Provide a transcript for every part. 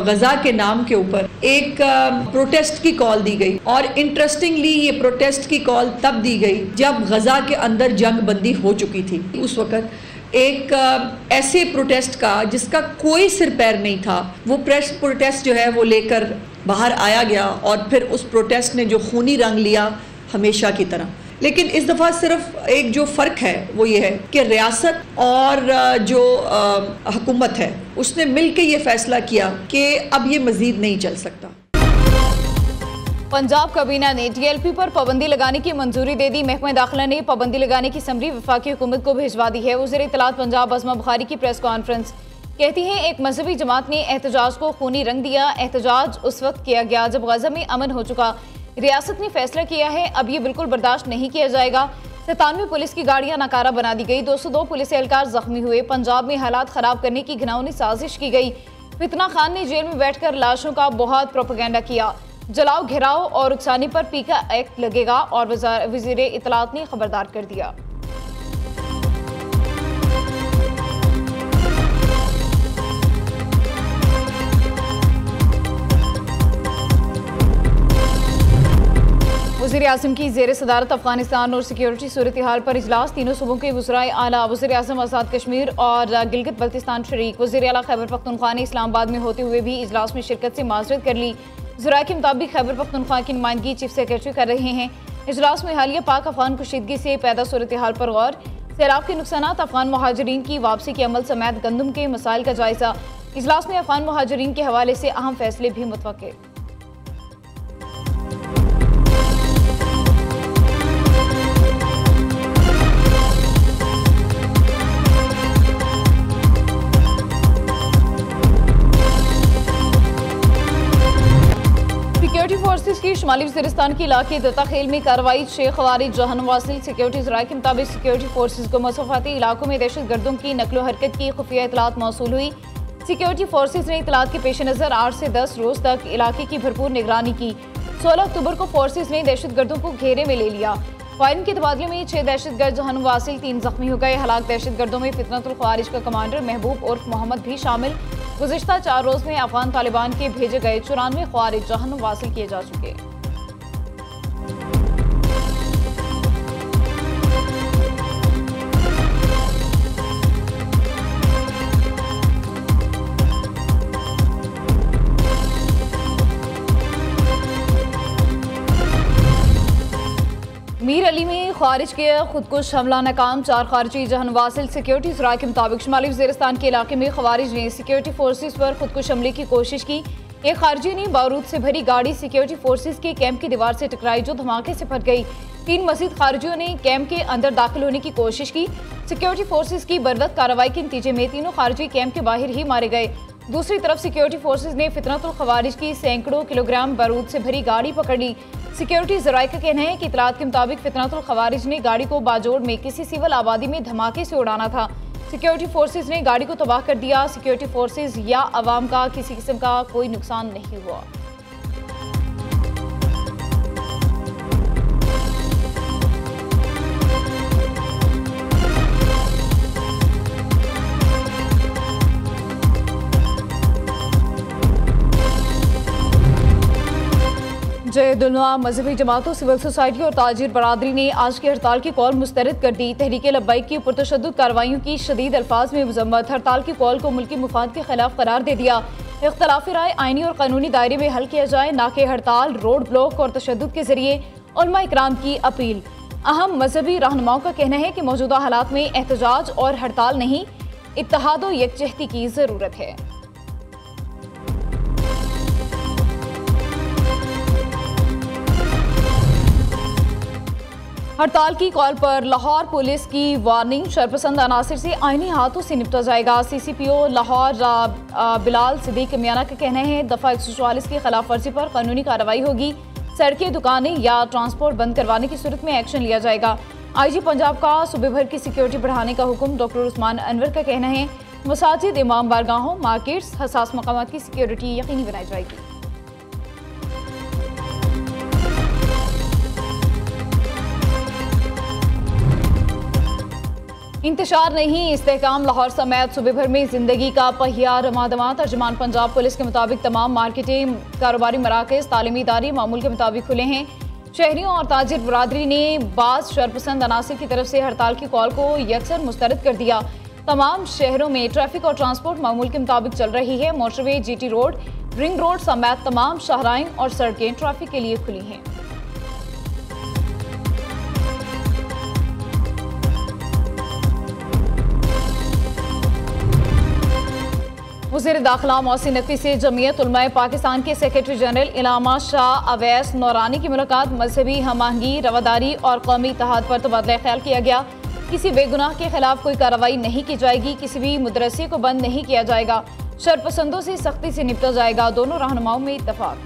गजा के नाम के ऊपर एक प्रोटेस्ट की कॉल दी गई। और इंटरेस्टिंगली ये प्रोटेस्ट की कॉल तब दी गई जब गजा के अंदर जंग बंदी हो चुकी थी। उस वक्त एक ऐसे प्रोटेस्ट का जिसका कोई सिर पैर नहीं था, वो प्रोटेस्ट जो है वो लेकर बाहर आया गया और फिर उस प्रोटेस्ट ने जो खूनी रंग लिया हमेशा की तरह। लेकिन इस दफ़ा सिर्फ एक जो फ़र्क है वो ये है कि रियासत और जो हुकूमत है उसने मिल के ये फ़ैसला किया कि अब ये मज़ीद नहीं चल सकता। पंजाब काबीना ने TLP पर पाबंदी लगाने की मंजूरी दे दी। महकमा दाखिला ने पाबंदी लगाने की समरी वफाकी हुकूमत को भिजवा दी है। वज़ीर इत्तलात पंजाब अज़मा बुखारी की प्रेस कॉन्फ्रेंस। कहती हैं एक मजहबी जमात ने एहतजाज को खूनी रंग दिया। एहतजाज उस वक्त किया गया जब गजा में अमन हो चुका। रियासत ने फैसला किया है, अब ये बिल्कुल बर्दाश्त नहीं किया जाएगा। 97 पुलिस की गाड़ियां नाकारा बना दी गई। 202 पुलिस एहलकार जख्मी हुए। पंजाब में हालात खराब करने की घिनौनी साजिश की गई। फितना खान ने जेल में बैठकर लाशों का बहुत प्रोपेगेंडा किया। जलाओ, घेराव और उकसाने पर पीका एक्ट लगेगा और वज़ीर इत्तलात ने खबरदार कर दिया। वज़ीर आज़म की ज़ेर सदारत अफगानिस्तान और सिक्योरिटी सूरत हाल पर इजलास। तीनों सूबों के वज़राए आला, वज़ीर आज़म आज़ाद कश्मीर और गिलगित बल्तिस्तान शरीक। वज़ीर आला खैबर पख्तूनख्वा ने इस्लामाबाद में होते हुए भी इजलास में शिरकत से माज़रत कर ली। ज़राए के मुताबिक खैबर पख्तूनख्वा की नुमाइंदगी चीफ सेक्रेटरी कर रहे हैं। इजलास में हालिया पाक अफगान कुशीदगी से पैदा सूरत हाल पर गौर। सैलाब के नुकसानात, अफगान महाजरीन की वापसी के अमल समेत गंदम के मसाइल का जायजा। इजलास में अफगान महाजरीन के हवाले से अहम फैसले भी मुतवक्के। सिक्योरिटी फोर्सेस की शुमाली वज़ीरिस्तान के इलाके दत्ताखेल में कार्रवाई। 6 खवारिज जहन्नुम वासिल। सिक्योरिटी ज़राए के मुताबिक सिक्योरिटी फोर्सेस को मसफ़ाती इलाकों में दहशत गर्दों की नकलो हरकत की खुफिया इतलात मौसूल हुई। सिक्योरिटी फोर्सेस ने इतलात के पेश नज़र 8 से 10 रोज़ तक इलाके की भरपूर निगरानी की। 16 अक्टूबर को फोर्सेस ने दहशत गर्दों को घेरे में ले लिया। फायरिंग के तबादले में 6 दहशत गर्द जहन्नुम वासिल, 3 जख्मी हो गए। हलाक दहशत गर्दों में फितनतुल ख्वारिज का कमांडर महबूब उर्फ मोहम्मद भी शामिल। गुज़िश्ता 4 रोज़ में अफगान तालिबान के भेजे गए 94 ख्वारिज जहन्नुम वासिल किए जा चुके। मीर अली में खारिज के खुदकुश हमला नाकाम। 4 खारिजी जहन्नुम वासिल। सिक्योरिटी ज़राए के मुताबिक शुमाली वज़ीरिस्तान के इलाके में खवारिज ने सिक्योरिटी फोर्सेस पर खुदकुश हमले की कोशिश की। एक खारजी ने बारूद से भरी गाड़ी सिक्योरिटी फोर्सेस के कैंप की दीवार से टकराई जो धमाके से फट गई। 3 मजीद खारजियों ने कैंप के अंदर दाखिल होने की कोशिश की। सिक्योरिटी फोर्सेस की बर्दत कार्रवाई के नतीजे में तीनों खारजी कैंप के बाहर ही मारे गए। दूसरी तरफ सिक्योरिटी फोर्सेस ने फितनतुल ख्वारिज की सैकड़ों किलोग्राम बारूद से भरी गाड़ी पकड़ ली। सिक्योरिटी ज़राए का कहना है कि इतलात के मुताबिक फितनतुल ख्वारिज ने गाड़ी को बाजोड़ में किसी सिविल आबादी में धमाके से उड़ाना था। सिक्योरिटी फोर्सेस ने गाड़ी को तबाह कर दिया। सिक्योरिटी फोर्सेस या अवाम का किसी किस्म का कोई नुकसान नहीं हुआ। जयदुल्ला मजहबी जमातों, सिविल सोसाइटी और ताजिर बरादरी ने आज की हड़ताल की कॉल मुस्तरद कर दी। तहरीक लब्बैक की पुरतशद्दुद कार्रवाइयों की शदीद अल्फाज में मजम्मत। हड़ताल की कॉल को मुल्की मुफाद के खिलाफ करार दे दिया। इख्तलाफी राय आईनी और कानूनी दायरे में हल किया जाए, ना कि हड़ताल, रोड ब्लॉक और तशद्दुद के जरिए। उलमा इकराम की अपील। अहम मजहबी रहनुमाओं का कहना है कि मौजूदा हालात में एहतजाज और हड़ताल नहीं, इत्तेहाद और यकजहती की जरूरत है। हड़ताल की कॉल पर लाहौर पुलिस की वार्निंग। शरपसंद अनासर से आईनी हाथों से निपटा जाएगा। CCPO लाहौर बिलाल सिद्दीक मियाना का कहना है दफ़ा 144 की खिलाफ वर्जी पर कानूनी कार्रवाई होगी। सड़कें, दुकानें या ट्रांसपोर्ट बंद करवाने की सूरत में एक्शन लिया जाएगा। IG पंजाब का सूबे भर की सिक्योरिटी बढ़ाने का हुक्म। डॉक्टर उस्मान अनवर का कहना है मसाजिद, इमाम बारगाहों, मार्केट्स, हसास मकामात की सिक्योरिटी यकीनी बनाई जाएगी। इंतशार नहीं, इस्तेहकाम। लाहौर समेत सूबे भर में जिंदगी का पहिया रमादमा। तर्जुमान पंजाब पुलिस के मुताबिक तमाम मार्केटें, कारोबारी मराकज़, तालीमी इदारे मामूल के मुताबिक खुले हैं। शहरियों और ताजिर बरादरी ने बाज़ शरपसंद अनासिर की तरफ से हड़ताल की कॉल को यकसर मुस्तरद कर दिया। तमाम शहरों में ट्रैफिक और ट्रांसपोर्ट मामूल के मुताबिक चल रही है। Motorway, GT road, ring road समेत तमाम शाहराइन और सड़कें ट्रैफिक के लिए खुली हैं। वज़ीर दाखिला मोहसिन नकवी से जमीयत उलमाए पाकिस्तान के सेक्रेटरी जनरल इलामा शाह अवैस नौरानी की मुलाकात। मजहबी हम आहंगी, रवादारी और कौमी इत्तेहाद पर तबादला ख्याल किया गया। किसी बेगुनाह के खिलाफ कोई कार्रवाई नहीं की जाएगी। किसी भी मदरसे को बंद नहीं किया जाएगा। शरपसंदों से सख्ती से निपटा जाएगा। दोनों रहनुमाओं में इत्तफाक।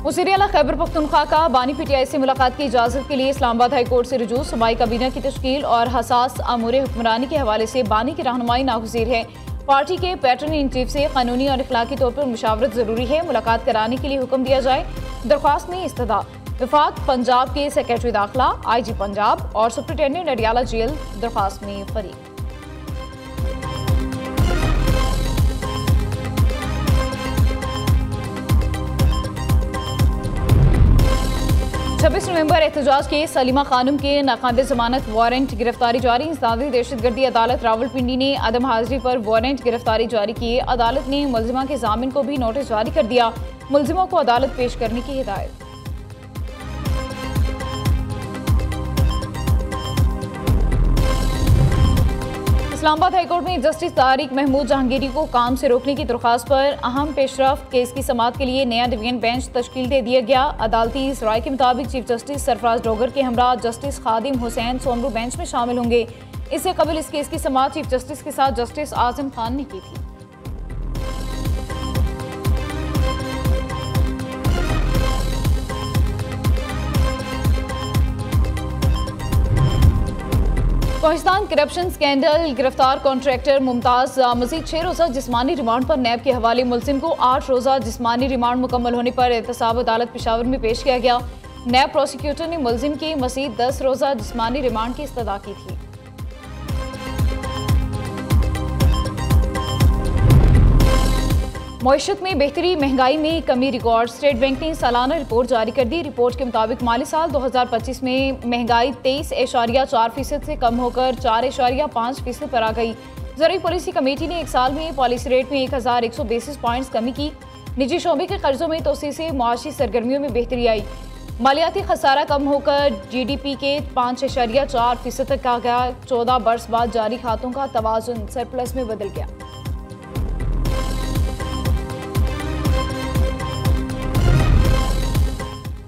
वज़ीर आला खैबर पख्तूनख्वा का बानी PTI से मुलाकात की इजाज़त के लिए इस्लामाबाद हाई कोर्ट से रुजू। सूबाई काबीना की तश्कील और हसास अमूर हुक्मरानी के हवाले से बानी की रहनुमाई नागुज़ीर है। पार्टी के पैटर्न इन चीफ से कानूनी और इखलाकी तौर पर मुशावरत जरूरी है। मुलाकात कराने के लिए हुक्म दिया जाए। दरख्वास्त में इस्तदा वफाक पंजाब के सेक्रेटरी दाखिला, IG पंजाब और सुप्रिंटेंडेंट अडियाला जेल दरख्वास्त में फरीक। 26 नवंबर एहतजाज के सलीमा खानम के नाकाबिल जमानत वारंट गिरफ्तारी जारी। इंसदादी दहशतगर्दी अदालत रावलपिंडी ने अदम हाजिरी पर वारंट गिरफ्तारी जारी किए। अदालत ने मुलजिमा के जामिन को भी नोटिस जारी कर दिया। मुलजिमा को अदालत पेश करने की हिदायत। इस्लामाबाद हाईकोर्ट में जस्टिस तारिक महमूद जहांगीरी को काम से रोकने की दरख्वास्त पर अहम पेशरफ केस की समाअत के लिए नया डिवीजन बेंच तश्कील दे दिया गया। अदालती इस राय के मुताबिक चीफ जस्टिस सरफराज डोगर के हमरा जस्टिस खादिम हुसैन सोमरू बेंच में शामिल होंगे। इससे कबल इस केस की समाअत चीफ जस्टिस के साथ जस्टिस आजम खान ने की थी। पाकिस्तान करप्शन स्कैंडल गिरफ्तार कॉन्ट्रैक्टर मुमताज मजीद 6 रोज़ा जिस्मानी रिमांड पर नैब के हवाले। मुलजिम को 8 रोज़ा जिस्मानी रिमांड मुकम्मल होने पर एहतसाब अदालत पेशावर में पेश किया गया। नैब प्रोसिक्यूटर ने मुलजिम की मजीद 10 रोज़ा जिस्मानी रिमांड की इस्तदा की थी। मईशत में बेहतरी, महंगाई में कमी रिकॉर्ड। स्टेट बैंक ने सालाना रिपोर्ट जारी कर दी। रिपोर्ट के मुताबिक माली साल 2025 में महंगाई 23.4% से कम होकर 4.5% पर आ गई। ज़रूरी पॉलिसी कमेटी ने एक साल में पॉलिसी रेट में 1100 बेसिस पॉइंट्स कमी की। निजी शोबे के कर्जों में तोसी से मुआशी सरगर्मियों में बेहतरी आई। मालियाती खसारा कम होकर GDP के 5.4% तक आ गया। 14 बरस बाद जारी खातों का तवाज़ुन सरप्लस में बदल गया।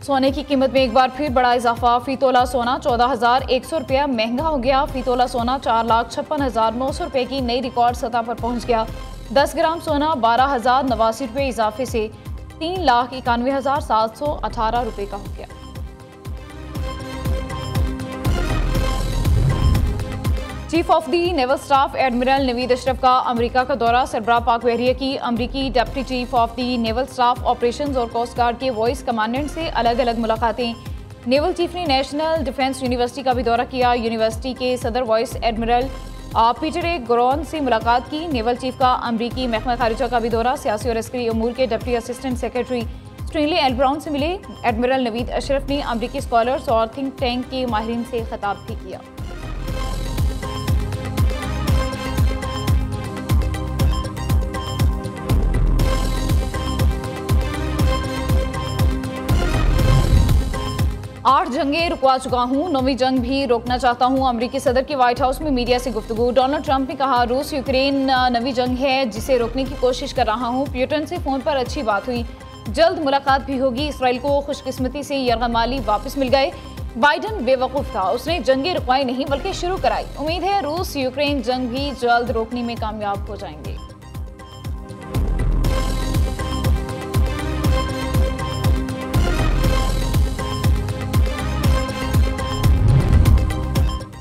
सोने की कीमत में एक बार फिर बड़ा इजाफा। फी तोला सोना 14,100 रुपया महंगा हो गया। फी तोला सोना 4,56,900 रुपये की नई रिकॉर्ड सतह पर पहुंच गया। 10 ग्राम सोना 12,089 रुपये इजाफे से 3,91,718 रुपये का हो गया। Chief of the naval staff admiral Naveed Ashraf का अमेरिका का दौरा। सरबराह पाक बहरिया की अमेरिकी deputy chief of the naval staff operations और कोस्ट गार्ड के वॉइस कमांडेंट से अलग अलग मुलाकातें। नेवल चीफ ने नेशनल डिफेंस यूनिवर्सिटी का भी दौरा किया। यूनिवर्सिटी के सदर वॉइस एडमिरल पीटर ए गोरोन से मुलाकात की। नेवल चीफ का अमेरिकी महकमा खारिजा का भी दौरा। सियासी और अस्करी अमूर के deputy assistant secretary Stanley L Brown से मिले। एडमिरल नवीद अशरफ ने अमेरिकी स्कॉलर्स और थिंक टैंक के माहिरीन से खिताब भी किया। आठ जंगें रुकवा चुका हूँ, 9वीं जंग भी रोकना चाहता हूँ। अमेरिकी सदर की व्हाइट हाउस में मीडिया से गुफ्तगू। डोनाल्ड ट्रंप ने कहा, रूस यूक्रेन नवी जंग है जिसे रोकने की कोशिश कर रहा हूँ। प्यूटन से फोन पर अच्छी बात हुई, जल्द मुलाकात भी होगी। इसराइल को खुशकिस्मती से यरगमाली वापस मिल गए। बाइडन बेवकूफ़ था, उसने जंगें रुकवाई नहीं बल्कि शुरू कराई। उम्मीद है रूस यूक्रेन जंग भी जल्द रोकने में कामयाब हो जाएंगे।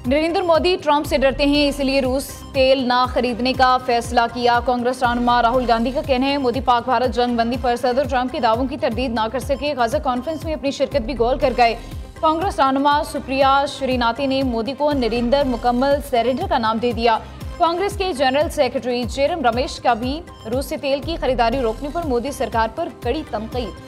नरेंद्र मोदी ट्रंप से डरते हैं, इसलिए रूस तेल ना खरीदने का फैसला किया। कांग्रेस रहनुमा राहुल गांधी का कहना है मोदी पाक भारत जंग बंदी पर सदर ट्रंप के दावों की तरदीद ना कर सके। गाजा कॉन्फ्रेंस में अपनी शिरकत भी गोल कर गए। कांग्रेस रहनुमा सुप्रिया श्रीनाथी ने मोदी को नरेंद्र मुकम्मल सरेंडर का नाम दे दिया। कांग्रेस के जनरल सेक्रेटरी जयराम रमेश का भी रूस से तेल की खरीदारी रोकने पर मोदी सरकार पर कड़ी तनकीद।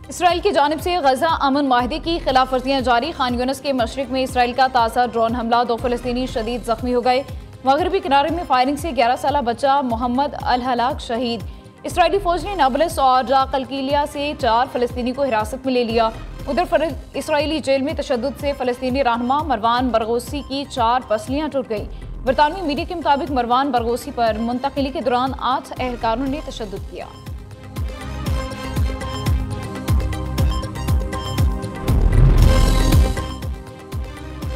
इसराइल की जानिब से गजा अमन माहिदे की खिलाफ वर्जियां जारी। खान यूनिस के मशरिक में इसराइल का ताज़ा ड्रोन हमला, 2 फलस्तीनी शदीद जख्मी हो गए। मगरबी किनारे में फायरिंग से 11 साला बच्चा मोहम्मद अल हलाक शहीद। इसराइली फौज ने नाबलस और कलकीलिया से 4 फलस्तीनी को हिरासत में ले लिया। उधर इसराइली जेल में तशद्दुद से फलस्तीनी रहनुमा मरवान बरगोसी की 4 पसलियां टूट गई। बरतानवी मीडिया के मुताबिक मरवान बरगोसी पर मुंतकिली के दौरान 8 एहलकारों ने तशद्दुद किया।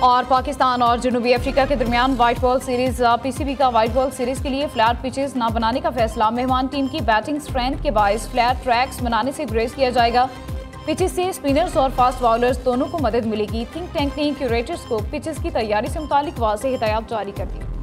और पाकिस्तान और जनूबी अफ्रीका के दरमियान व्हाइट बॉल सीरीज पीसीबी का व्हाइट बॉल सीरीज के लिए फ्लैट पिचेस न बनाने का फैसला। मेहमान टीम की बैटिंग स्ट्रेंथ के बायस फ्लैट ट्रैक्स बनाने से ग्रेस किया जाएगा। पिचेस से स्पिनर्स और फास्ट बॉलर्स दोनों को मदद मिलेगी। थिंक टैंक ने क्यूरेटर्स को पिचेस की तैयारी से मुतालिक वाज़ेह हिदायत जारी कर दी।